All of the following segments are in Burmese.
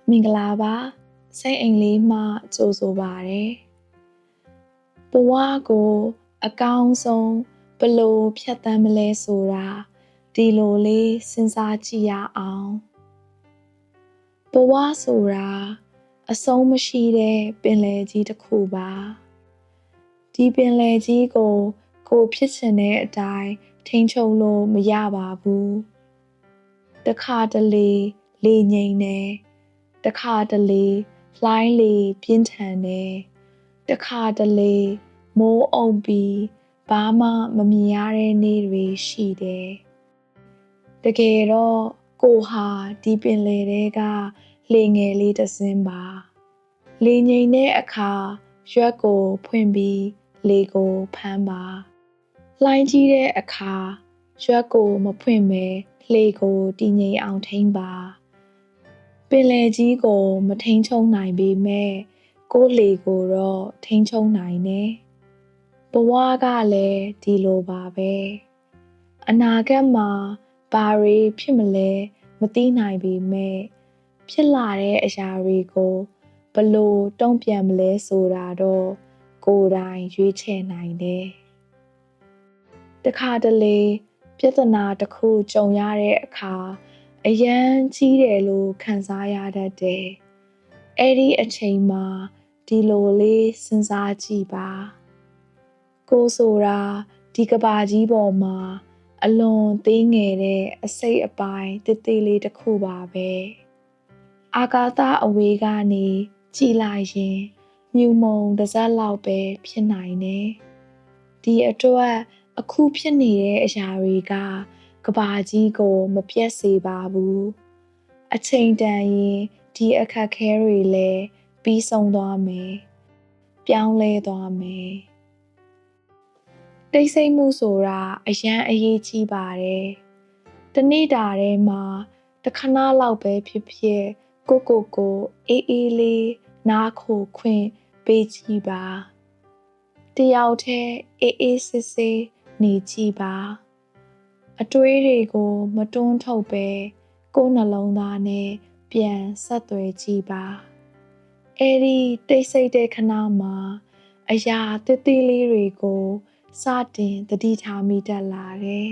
မင်္ဂလာပါစိတ်အိမ်လေးမှကြိုဆိုပါတယ်ဘဝကိုအကောင်းဆုံးဘလို့ဖြတ်သန်းမလဲဆိုတာဒီလိုလေးစဉ်းစားကြည့်ရအောင်ဘဝဆိုတာအဆုံးမရှိတဲ့ပင်လယ်ကြီးတစ်ခုပါဒီပင်လယ်ကြီးကိုဖြစ်ချင်တဲ့အတိုင်းထိန်းချုပ်လို့မရပါဘူးတခါတလေလေငိမ့်တယ်တခါတလေလှိုင်းလေပြင်းထန်တယ်တခါတလေမိုးအုံပြီးဘာမှမမြင်ရတဲ့နေ့တွေရှိတယ်တကယ်တော့ကိုဟာဒီပင်လယ်ထဲကလှေငယ်လေးတစ်စင်းပါလေငိမ့်တဲ့အခါရွက်ကိုဖွင့်ပြီးလေကိုဖမ်းပါလှိုင်းကြီးတဲ့အခါရွက်ကိုမဖွင့်ပဲလှေကိုတည်ငြိမ်အောင်ထိန်းပါပင်လယ်ကြီးကိုမထိန်းချုပ်နိုင်ပေမဲ့ကိုယ့်လှေကိုတော့ထိန်းချုပ်နိုင်တယ်ဘဝကလည်းဒီလိုပါပဲအနာဂတ်မှာဘာတွေဖြစ်မလဲမသိနိုင်ပေမဲ့ဖြစ်လာတဲ့အရာတွေကိုဘလို့တုံ့ပြန်မလဲဆိုတာတော့ကိုယ်တိုင်ရွေးချယ်နိုင်တယ်တခါတလေပြဿနာတစ်ခုကြုံရတဲ့အခါအရန်ကြီးတယ်လို့ခံစားရတတ်တယ်အဲ့ဒီအချိန်မှာဒီလိုလေးစဉ်းစားကြည့်ပါကိုဆိုတာဒီကဘာကြီးပေါ်မှာအလွန်သေးငယ်တဲ့အစိတ်အပိုင်းတိတိလေးတစ်ခုပါပဲအာကာသအဝေးကနေကြည်လိုက်ရင်မြူမုံတစ်စက်လောက်ပဲဖြစ်နိုင်တယ်ဒီအတွက်အခုဖြစ်နေတဲ့အရာတွေကကဘာကြီးကိုမပြတ်စေပါဘူးအချိန်တန်ရင်ဒီအခက်ခဲတွေလည်းပြီးဆုံးသွားမယ်ပြောင်းလဲသွားမယ်တိတ်ဆိတ်မှုဆိုတာအရန်အရေးကြီးပါတယ်တနေ့တာထဲမှာတစ်ခဏလောက်ပဲဖြစ်ဖြစ်ကိုအေးအေးလေးနားခိုခွင့်ပေးကြည့်ပါတယောက်တည်းအေးအေးဆေးဆေးနေကြည့်ပါအတွေးတွေကိုမတွန်းထုတ်ပဲကိုယ်နှလုံးသားနဲ့ပြန်ဆက်သွယ်ကြည့်ပါအဲ့ဒီတိတ်ဆိတ်တဲ့ခဏမှာအရာတိတ်တိလေးတွေကိုစတင်သတိထားမိတတ်လာတယ်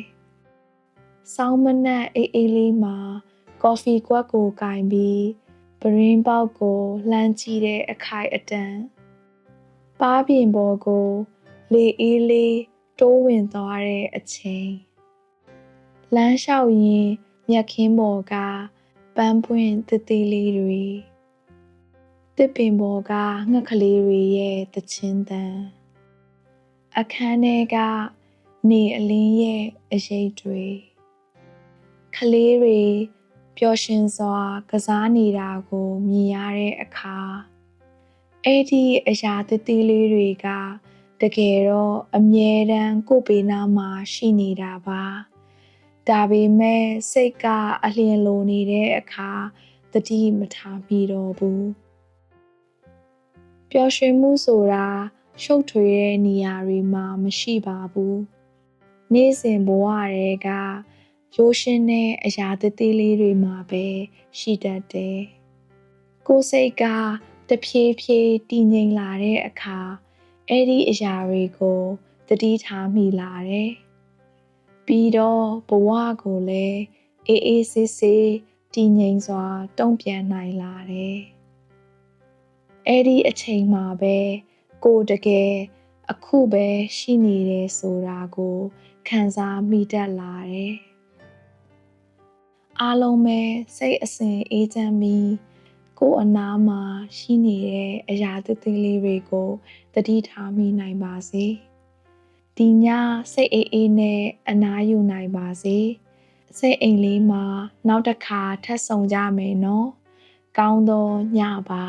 ဆောင်းမနက်အေးအေးလေးမှာကော်ဖီကွက်ကိုကင်ပြီးပရင်းပေါက်ကိုလှမ်းကြည့်တဲ့အခိုက်အတန့်ပါးပြင်ပေါ်ကိုလေအေးလေးတိုးဝင်သွားတဲ့အချိန်လမ်းလျှောက်ရင်မြက်ခင်းပေါ်ကပန်းပွင့်တသေးလေးတွေတစ်ပင်ပေါ်ကငှက်ကလေးတွေရဲ့သချင်းသံအခန်းထဲကနေအလင်းရဲ့အရိပ်တွေကလေးတွေပျော်ရွှင်စွာကစားနေတာကိုမြင်ရတဲ့အခါအဲ့ဒီအရာသေးသေးလေးတွေကတကယ်တော့အမြဲတမ်းကိုယ်ဘေးနားမှာရှိနေတာပါဒါပေမဲ့စိတ်ကအလျင်လိုနေတဲ့အခါသတိမထားမိတော့ဘူးပျော်ရွှင်မှုဆိုတာရှုပ်ထွေးတဲ့နေရာတွေမှာမရှိပါဘူးနေ့စဉ်ဘဝတွေကရိုးရှင်းတဲ့အရာသေးသေးလေးတွေမှာပဲရှိတတ်တယ်ကိုယ်စိတ်ကတဖြည်းဖြည်းတည်ငြိမ်လာတဲ့အခါအဲ့ဒီအရာတွေကိုသတိထားမိလာတယ်ပြီးတော့ဘဝကိုလည်းအေးအေးဆေးဆေးတည်ငြိမ်စွာတုံ့ပြန်နိုင်လာတယ်အဲ့ဒီအချိန်မှာပဲကိုတကယ်အခုပဲရှိနေတယ်ဆိုတာကိုခံစားမိတတ်လာတယ်အားလုံးပဲစိတ်အစဉ်အေးချမ်းပြီးကိုယ်အနားမှာရှိနေတဲ့အရာသေးသေးလေးတွေကိုသတိထားမိနိုင်ပါစေဒီညစိတ်အေးအေးနဲ့အနားယူနိုင်ပါစေစိတ်အိမ်လေးမှာနောက်တစ်ခါထပ်ဆောင်ကြမယ်နော်ကောင်းသောညပါ